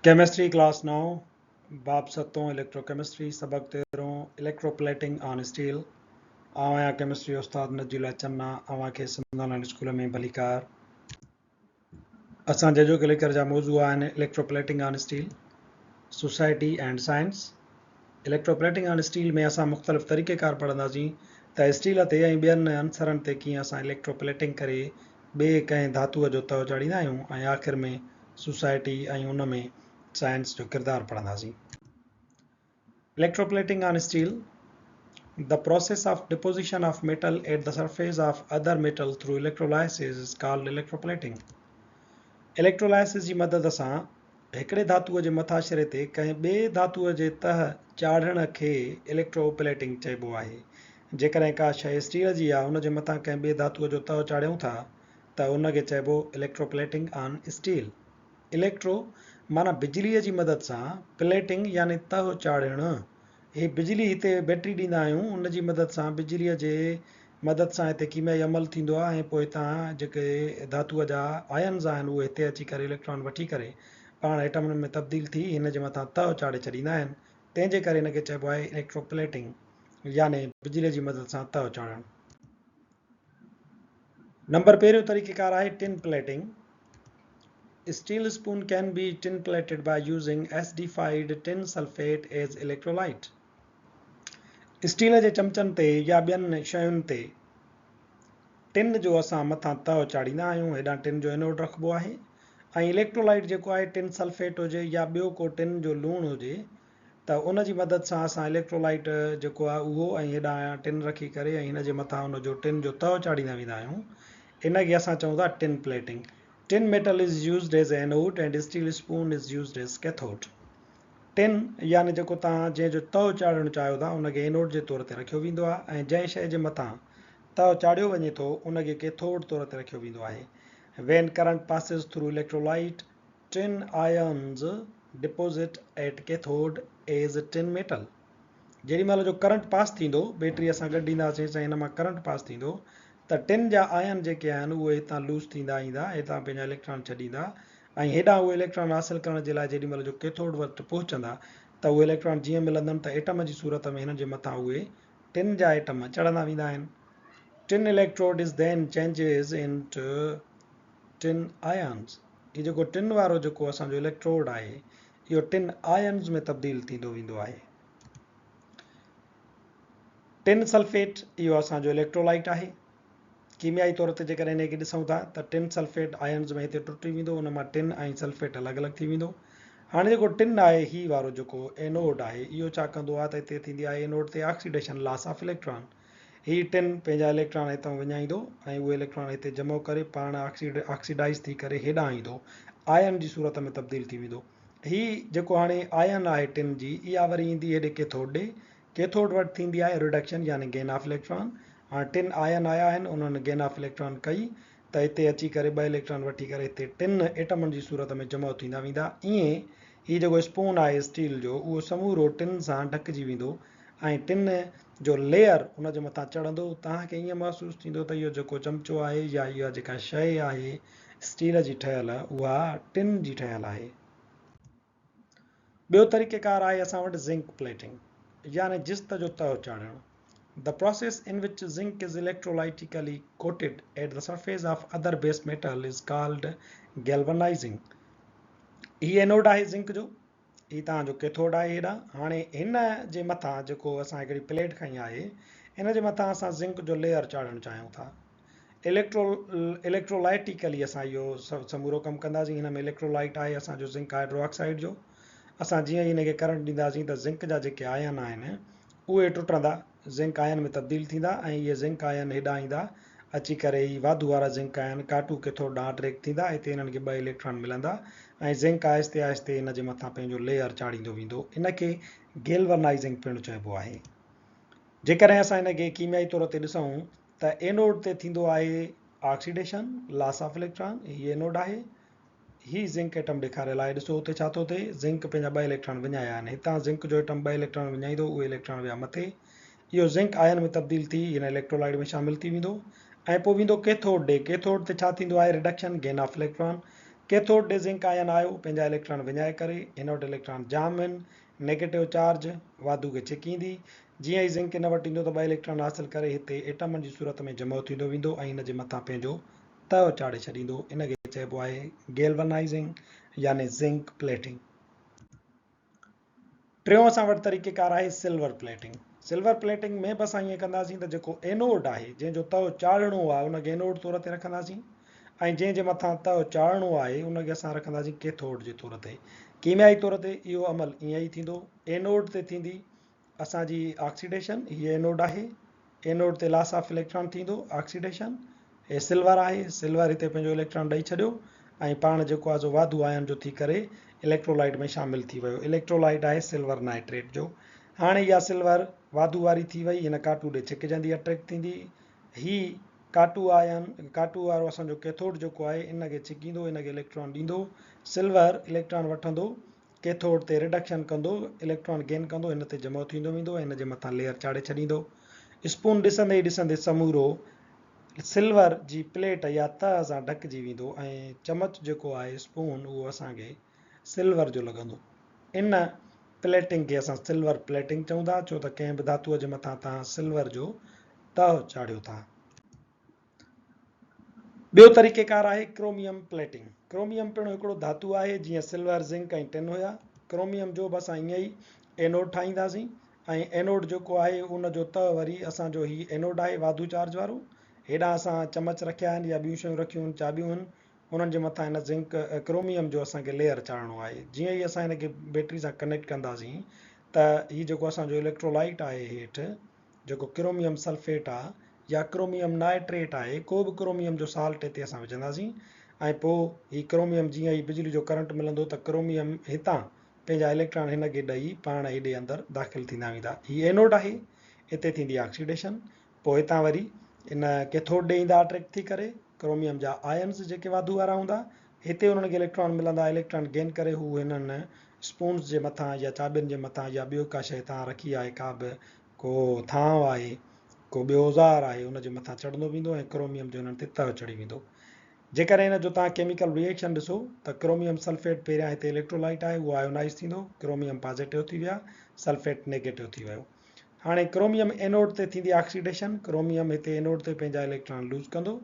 Chemistry class 9 बाब 7 electrochemistry सबक 13 electroplating on steel आया केमिस्ट्री उस्ताद नजीला चन्ना अवां खे सिंधानंद स्कूल में भलीकार असां जो के लेक्चर जा मौजू आहिनि electroplating on steel society and science electroplating on steel में असां मुख़्तलिफ़ तरीक़ेकार पढ़ंदासीं त स्टील ते ऐं ॿियनि अंसरनि ते कीअं असां इलेक्ट्रोप्लेटिंग करे ॿिए कंहिं धातुअ जो तओ चाढ़ींदा आहियूं ऐं आख़िर में सोसाइटी ऐं उन में साइंस जो किरदारु पढ़ंदासीं electroplating on steel The process of deposition of metal at the surface of other metal through electrolysis is called electroplating. Electrolysis जी मदद सां हिकिड़े धातुअ जे मथाशिरे ते कंहिं ॿिए धातुअ जे तह चाढ़ण खे इलेक्ट्रोप्लेटिंग चइबो आहे जेकॾहिं का शइ स्टील जी आहे उन जे मथां कंहिं ॿिए धातुअ जो तह चाढ़ियूं था त उनखे चइबो इलेक्ट्रोप्लेटिंग ऑन स्टील इलेक्ट्रो माना बिजलीअ जी मदद सां प्लेटिंग यानी तह चाढ़णु ही बिजली हिते बैटरी ॾींदा आहियूं उन जी मदद सां बिजलीअ जे मदद सां हिते कीमियाई अमल थींदो आहे ऐं पोइ हितां जेके धातुअ जा आयन्स आहिनि उहे हिते अची करे इलेक्ट्रॉन वठी करे पाण एटमनि में तब्दील थी हिन जे मथां तह चाढ़े छॾींदा आहिनि तंहिंजे करे हिनखे चइबो आहे इलेक्ट्रोप्लेटिंग यानी बिजलीअ जी मदद सां तह चाढ़णु नंबर पहिरियों तरीक़ेकार आहे टिन plating Steel spoon can be tin plated by using acidified tin sulfate as electrolyte. Steel जे चमचनि ते या ॿियनि शयुनि ते टिन जो असां मथां तह चाढ़ींदा आहियूं हेॾां टिन जो एनोड रखिबो आहे ऐं इलेक्ट्रोलाइट जेको आहे टिन सल्फेट हुजे या ॿियो को टिन जो लूणु हुजे त उन जी मदद सां असां इलेक्ट्रोलाइट जेको आहे उहो ऐं हेॾां टिन रखी करे ऐं हिन जे मथां उन जो टिन जो तह चाढ़ींदा वेंदा आहियूं इनखे असां चऊं था टिन plating Tin metal is used as anode and steel spoon is used as cathode. टिन यानी जेको तव्हां जंहिंजो तओ चाढ़णु चाहियो था उनखे एनोड जे तौर ते रखियो वेंदो आहे ऐं जंहिं शइ जे मथां तओ चाढ़ियो वञे थो उनखे कैथोड तौर ते रखियो वेंदो आहे When current passes through electrolyte, tin ions deposit at cathode as tin metal. जेॾी महिल जो करंट पास थींदो बैटरी असां गॾींदासीं सां हिन मां करंट पास थींदो त टिन जा आयन जेके आहिनि उहे हितां लूज़ थींदा ईंदा हितां पंहिंजा इलेक्ट्रॉन छॾींदा ऐं हेॾां उहे इलेक्ट्रॉन हासिलु करण जे लाइ जेॾी महिल जो कैथोड वटि पहुचंदा त उहे इलेक्ट्रॉन जीअं मिलंदनि त एटम जी सूरत में हिन जे मथां उहे टिन जा एटम चढ़ंदा वेंदा आहिनि tin electrode is then changes into tin ions हीउ जेको टिन वारो जेको असांजो इलेक्ट्रोड आहे इहो टिन आयन्स में तब्दील थींदो वेंदो आहे टिन सल्फेट इहो असांजो इलेक्ट्रोलाइट आहे कीमियाई तौर ते जेकॾहिं हिनखे ॾिसूं था त टिन सल्फेट आयन्स में हिते टुटी वेंदो उन मां टिन ऐं सल्फेट अलॻि अलॻि थी वेंदो हाणे जेको टिन आहे हीउ वारो जेको एनोड आहे इहो छा कंदो आहे त हिते थींदी आहे एनोड ते ऑक्सीडेशन लॉस ऑफ इलेक्ट्रॉन हीउ टिन पंहिंजा इलेक्ट्रॉन हितां विञाईंदो ऐं उहे इलेक्ट्रॉन हिते जमो करे पाण ऑक्सीडाइज़ थी करे हेॾां ईंदो आयन जी सूरत में तब्दील थी वेंदो हीउ जेको हाणे आयन आहे टिन जी इहा वरी ईंदी हेॾे कैथोड ॾे कैथोड वटि थींदी आहे रिडक्शन यानी गेन ऑफ इलेक्ट्रॉन हाणे टिन आयन आया आहिनि उन्हनि गेन ऑफ इलेक्ट्रॉन कई त हिते अची करे ॿ इलेक्ट्रॉन वठी करे हिते टिन एटमनि जी सूरत में जमा थींदा वेंदा ईअं हीउ जेको स्पून आहे स्टील जो उहो समूरो टिन सां ढकिजी वेंदो ऐं टिन जो लेयर उन जे मथां चढ़ंदो तव्हांखे ईअं महसूसु थींदो त इहो जेको चमचो आहे या इहा जेका शइ आहे स्टील जी ठहियल उहा टिन जी ठहियल आहे ॿियो तरीक़ेकार आहे असां वटि ज़िंक प्लेटिंग यानी जिस्त जो तओ चाढ़णु The process in which zinc is electrolytically coated at the surface of other base metal is called galvanizing. ही एनोड आहे ज़िंक जो ही तव्हांजो कैथोड आहे हेॾां हाणे हिन जे मथां जेको असां हिकिड़ी प्लेट खई आहे हिन जे मथां असां ज़िंक जो लेयर चाढ़णु चाहियूं था इलेक्ट्रोलाइटिकली असां इहो समूरो कमु कंदासीं हिन में इलेक्ट्रोलाइट आहे असांजो ज़िंक हाइड्रोक्साइड जो असां जीअं हिनखे करंट ॾींदासीं त ज़िंक जा जेके आयन आहिनि उहे टुटंदा ज़िंक आयन में तब्दील थींदा ऐं इहे ज़िंक आयन हेॾां ईंदा अची करे ही वाधू वारा ज़िंक आयन काटू कैथोड ॾांहुं ट्रैक थींदा हिते हिननि खे ॿ इलेक्ट्रॉन मिलंदा ऐं ज़िंक आहिस्ते आहिस्ते हिन जे मथां पंहिंजो लेयर चाढ़ींदो वेंदो इनखे गैल्वनाइज़िंग पिणु चइबो आहे जेकॾहिं असां हिनखे कीमियाई तौर ते ॾिसूं त एनोड ते थींदो आहे ऑक्सीडेशन लॉस ऑफ इलेक्ट्रॉन हीउ एनोड आहे ही ज़िंक एटम ॾेखारियल आहे ॾिसो हुते छा थो थिए ज़िंक पंहिंजा ॿ इलेक्ट्रॉन विञाया आहिनि हितां ज़िंक जो एटम ॿ इलेक्ट्रॉन विञाईंदो उहे इलेक्ट्रॉन विया मथे इहो ज़िंक आयन में तब्दील थी हिन इलेक्ट्रोलाइट में शामिल थी वेंदो ऐं पोइ वेंदो कैथोड ॾे कैथोड ते छा थींदो आहे reduction gain of electron cathode ॾे ज़िंक आयन आयो पंहिंजा इलेक्ट्रॉन विञाए करे, एनोड इलेक्ट्रॉन जाम आहिनि, नेगेटिव चार्ज वाधू खे छिकींदी। जीअं ई ज़िंक इन वटि ईंदो त ॿ इलेक्ट्रॉन हासिल करे हिते एटमनि जी सूरत में जमो थींदो वेंदो ऐं इन जे मथां पंहिंजो तह चाढ़े छॾींदो। इन खे चइबो आहे गैल्वनाइज़िंग यानी ज़िंक प्लेटिंग। टियों असां वटि तरीक़ेकार आहे सिल्वर प्लेटिंग। सिल्वर प्लेटिंग में बि असां ईअं कंदासीं त जेको एनोड आहे जंहिंजो तह चाढ़णो आहे उनखे एनोड तौर ते रखंदासीं ऐं जंहिंजे मथां तह चाढ़णो आहे उनखे असां रखंदासीं कैथोड जे तौर ते। कीमियाई तौर ते इहो अमल ईअं ई थींदो। एनोड ते थींदी असांजी ऑक्सीडेशन, हीअ एनोड आहे, एनोड ते लॉस ऑफ इलेक्ट्रॉन थींदो ऑक्सीडेशन। हे सिल्वर आहे, सिल्वर हिते पंहिंजो इलेक्ट्रॉन ॾेई छॾियो ऐं पाण जेको आहे सो वाधू आयन जो थी करे इलेक्ट्रोलाइट में शामिल थी वियो। इलेक्ट्रोलाइट आहे सिल्वर नाइट्रेट जो। हाणे इहा सिल्वर वाधू वारी थी वई, हिन काटू ॾे छिकजंदी, अट्रैक्ट थींदी। ही काटू आयन, काटू वारो असांजो कैथोड जेको आहे इनखे छिकींदो, इनखे इलेक्ट्रॉन ॾींदो। सिल्वर इलेक्ट्रॉन वठंदो, कैथोड ते रिडक्शन कंदो, इलेक्ट्रॉन गेन कंदो, हिन ते जमो थींदो वेंदो ऐं हिन जे मथां लेयर चाढ़े छॾींदो। स्पून ॾिसंदे ई ॾिसंदे समूरो सिल्वर जी प्लेट या तह सां ढकिजी वेंदो ऐं चमच जेको आहे स्पून उहो असांखे सिल्वर जो लॻंदो। इन प्लेटिंग खे असां सिल्वर प्लेटिंग चऊं था, छो त कंहिं बि धातुअ जे मथां तव्हां सिल्वर जो तह चाढ़ियो था। ॿियो तरीक़ेकार आहे क्रोमियम प्लेटिंग। क्रोमियम पिणु हिकिड़ो धातु आहे, जीअं सिल्वर, ज़िंक ऐं टिन हुया। क्रोमियम जो बि असां ईअं ई एनोड ठाहींदासीं ऐं एनोड जेको आहे उनजो तह वरी असांजो ही एनोड आहे वाधू चार्ज वारो। हेॾां असां चमच रखिया आहिनि या ॿियूं शयूं रखियूं आहिनि, चाबियूं आहिनि, उन्हनि जे मथां हिन ज़िंक क्रोमियम जो असांखे लेयर चाढ़णो आहे। जीअं ई असां हिनखे बैटरी सां कनेक्ट कंदासीं त हीउ जेको असांजो इलेक्ट्रोलाइट आहे हेठि जेको क्रोमियम सल्फेट आहे या क्रोमियम नाइट्रेट आहे, को बि क्रोमियम जो साल्ट हिते असां विझंदासीं ऐं पोइ हीउ क्रोमियम जीअं ई बिजली जो करंट मिलंदो त क्रोमियम हितां पंहिंजा इलेक्ट्रॉन हिनखे ॾेई पाण हेॾे अंदरि दाख़िल थींदा वेंदा। हीउ एनोड आहे, हिते थींदी ऑक्सीडेशन, पोइ हितां वरी इन कैथोड ॾे ईंदा अट्रैक्ट थी करे क्रोमियम जा आयन्स जेके वाधू वारा हूंदा, हिते उन्हनि खे इलेक्ट्रॉन मिलंदा, इलेक्ट्रॉन गेन करे हू हिननि स्पून्स जे मथां या चाॿियुनि जे मथां या ॿियो का शइ तव्हां रखी आहे, का बि को थांव आहे, को ॿियो औज़ार आहे, उनजे मथां चढ़ंदो वेंदो ऐं क्रोमियम जो हिननि ते तह चढ़ी वेंदो। जेकर हिन जो तव्हां केमिकल रिएक्शन ॾिसो त क्रोमियम सल्फेट पहिरियां हिते इलेक्ट्रोलाइट आहे, उहो आयोनाइज़ थींदो, क्रोमियम पॉजिटिव थी विया, सल्फेट नेगेटिव थी वियो। हाणे क्रोमियम एनोड ते थींदी ऑक्सीडेशन, क्रोमियम हिते एनोड ते पंहिंजा इलेक्ट्रॉन लूज़ कंदो,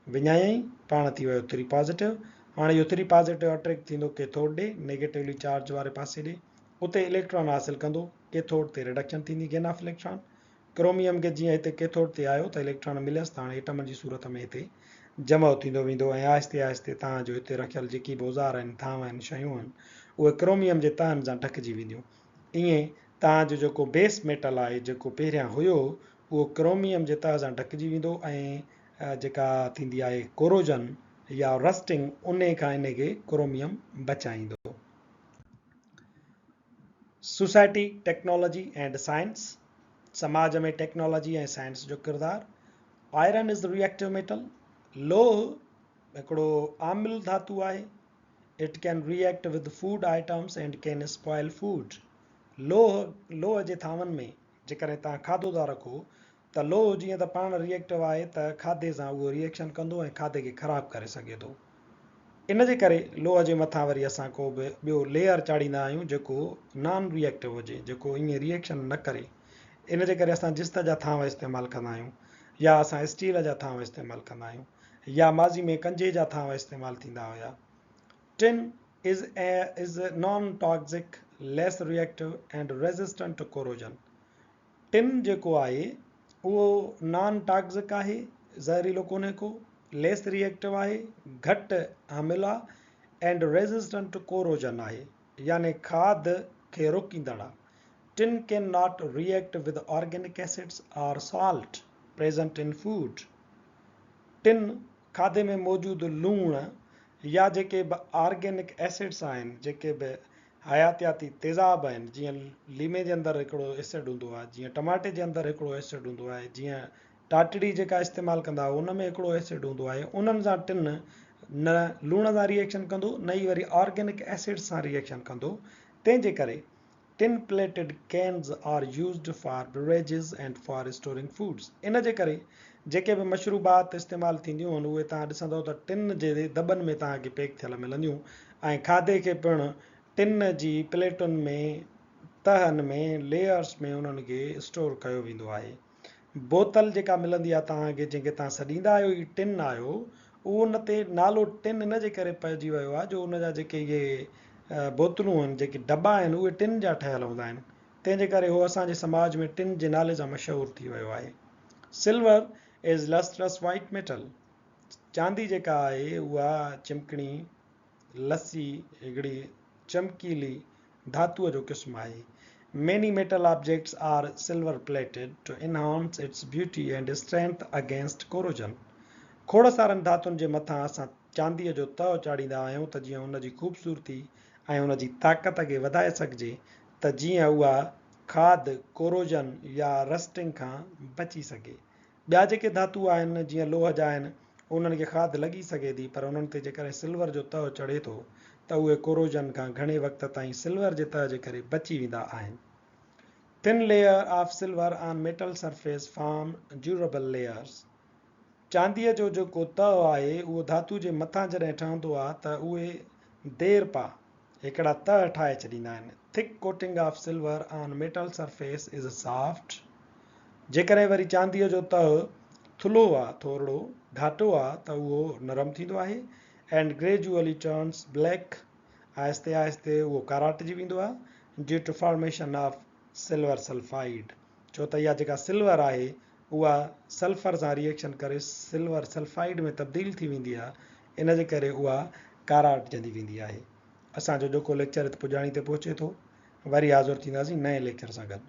विञायई, पाण थी वियो 3 पॉजिटिव। हाणे इहो 3 पॉजिटिव अट्रैक्ट थींदो कैथोड ॾे, नेगेटिवली चार्ज वारे पासे ॾे, उते इलेक्ट्रॉन हासिल कंदो, कैथोड ते रिडक्शन थींदी, गेन ऑफ इलेक्ट्रॉन। क्रोमियम खे जीअं हिते कैथोड ते आयो त इलेक्ट्रॉन मिलियसि त हाणे एटम जी सूरत में हिते जमा थींदो वेंदो ऐं आहिस्ते आहिस्ते तव्हांजो हिते रखियल जेकी बि औज़ार आहिनि, थांव आहिनि, शयूं आहिनि, उहे क्रोमियम जे तहनि सां ढकिजी वेंदियूं। ईअं तव्हांजो जेको बेस मेटल आहे जेको पहिरियां हुयो उहो क्रोमियम जे तह सां ढकिजी वेंदो ऐं जेका थींदी आहे कोरोजन या रस्टिंग, उन खां इनखे क्रोमियम बचाईंदो। Society, technology and science. समाज में टेक्नोलॉजी ऐं साइंस जो किरदारु। Iron is the reactive metal. लोह हिकिड़ो आमिल धातु आहे। It can react with food items and can spoil food. लोह जे थांवनि में जेकॾहिं तव्हां खाधो था रखो त लोह जीअं त पाण रिएक्टिव आहे त खाधे सां उहो रिएक्शन कंदो ऐं खाधे खे ख़राबु करे सघे थो। इन जे करे लोह जे मथां वरी असां को बि ॿियो लेयर चाढ़ींदा आहियूं जेको नॉन रिएक्टिव हुजे, जेको ईअं रिएक्शन न करे। इन जे करे असां जिस्त जा थांव इस्तेमालु कंदा आहियूं या असां स्टील जा थांव इस्तेमालु कंदा आहियूं या माज़ी में कंजे जा थांव इस्तेमालु थींदा हुया। Tin is non toxic, less reactive and resistant to corrosion. Tin जेको आहे उहो नॉन टॉक्सिक आहे, ज़हरीलो कोन्हे को, लेस रिएक्टिव आहे, घटि आमिल आहे एंड रेजिस्टेंट टू कोरोजन आहे, यानी खाद खे रोकींदड़ आहे। Tin can not react with organic acids और salt present in food. Tin खाधे में मौजूदु लूण या जेके बि ऑर्गेनिक एसिड्स आहिनि, जेके बि हयातियाती तेज़ाब आहिनि, जीअं लीमे जे अंदरि हिकिड़ो एसिड हूंदो आहे, जीअं टमाटे जे अंदरि हिकिड़ो एसिड हूंदो आहे, जीअं टाटड़ी जेका इस्तेमालु कंदा उन में हिकिड़ो एसिड हूंदो आहे, उन्हनि सां टिन न लूण सां रिएक्शन कंदो, न ई वरी ऑर्गेनिक एसिड्स सां रिएक्शन कंदो। तंहिंजे करे tin plated cans are used for beverages and for storing foods. इन जे करे जेके बि मशरूबात इस्तेमालु थींदियूं आहिनि उहे तव्हां ॾिसंदव त टिन जे दॿनि में तव्हांखे पैक थियल मिलंदियूं ऐं खाधे खे पिणु टिन जी प्लेटुनि में तहनि में लेयर्स में उन्हनि खे स्टोर कयो वेंदो आहे। बोतल जेका मिलंदी आहे तव्हांखे जंहिंखे तव्हां सॾींदा आहियो ई टिन आहियो उहो उन ते नालो टिन इन जे करे पइजी वियो आहे जो उन जा जेके इहे बोतलूं आहिनि जेके दॿा आहिनि उहे टिन जा ठहियल हूंदा आहिनि तंहिंजे करे उहो असांजे समाज में टिन जे नाले सां मशहूरु थी वियो आहे। Silver is lustrous white metal. चांदी जेका आहे उहा चिमकणी लसी हिकिड़ी चमकीली धातुअ जो क़िस्म आहे। Many metal objects are silver plated to enhance its beauty and strength against corrosion. खोड़ सारनि धातुनि जे मथां असां चांदीअ जो तओ चाढ़ींदा आहियूं त जीअं उन जी ख़ूबसूरती ऐं उन जी ताक़त खे वधाए सघिजे त जीअं उहा खाद कोरोजन या रस्टिंग खां बची सघे। ॿिया जेके धातु आहिनि जीअं लोह जा आहिनि उन्हनि खे खाद लॻी सघे थी पर उन्हनि ते जेकॾहिं सिल्वर जो तओ चढ़े थो त उहे कोरोजन खां घणे वक़्त ताईं सिल्वर जे तह जे करे बची वेंदा आहिनि। Thin layer of silver on metal surface form durable layers. चांदीअ जो जेको तह आहे उहो धातु जे मथां जॾहिं ठहंदो आहे त उहे देर पा हिकिड़ा तह ठाहे छॾींदा आहिनि। Thick coating of silver on metal surface is soft. जेकॾहिं वरी चांदीअ जो तह थुल्हो आहे थोरो घाटो आहे त उहो नरम थींदो आहे and gradually turns black. आहिस्ते आहिस्ते उहो काराइटिजी वेंदो आहे due to formation of silver sulphide. छो त इहा जेका सिल्वर आहे उहा सल्फर सां रिएक्शन करे सिल्वर सल्फाइड में तब्दील थी वेंदी आहे इन जे करे उहा काराइटिजंदी वेंदी आहे। असांजो जेको लेक्चर पुॼाणी ते पहुचे थो वरी हाज़ुरु थींदासीं नए लेक्चर सां गॾु।